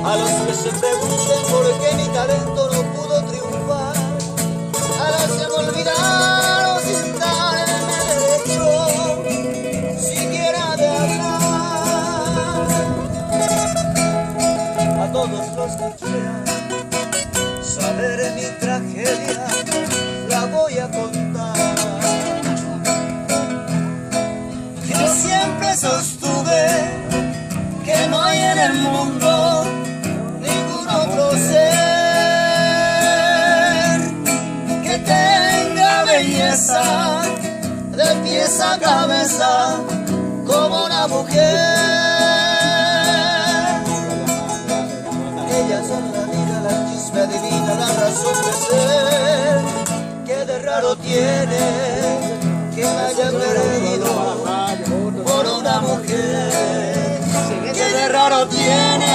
A los que se pregunten por qué mi talento no pudo triunfar, a los que me olvidaron sin darme derecho siquiera de hablar, a todos los que quieran saber mi tragedia la voy a contar. Yo siempre sostuve que no hay en el mundo ningún otro ser que tenga belleza de pies a cabeza como una mujer. Ellas son la vida, la chispa divina, la razón de ser. Qué de raro tiene que me haya perdido por una mujer. Qué de raro tiene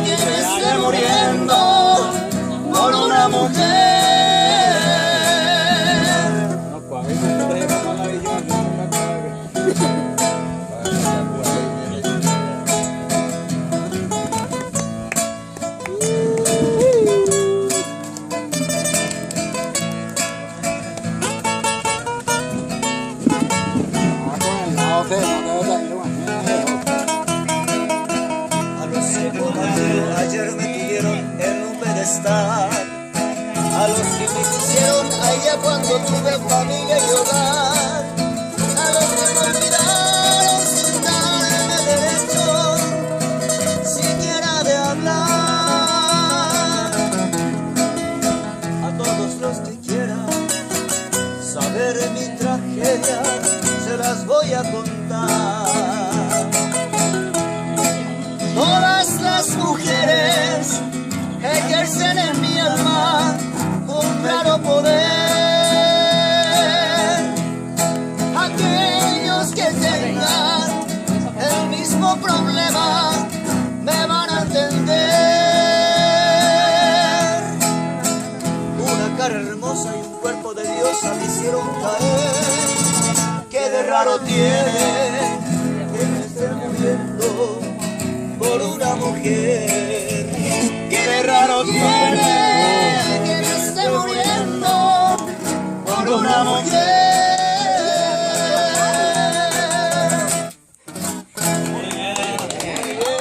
que me esté muriendo por una mujer. Ayer me tuvieron en un pedestal, a los que me quisieron allá cuando tuve familia y hogar, a los que me olvidaron sin darme derecho siquiera de hablar, a todos los que quieran saber mi tragedia se las voy a contar. Todas las mujeres ejercen en mi alma un raro poder. Aquellos que tengan el mismo problema me van a entender. Una cara hermosa y un cuerpo de diosa me hicieron caer. Qué de raro tiene que me esté muriendo por una mujer. Qué de raro tiene que me esté muriendo por una mujer.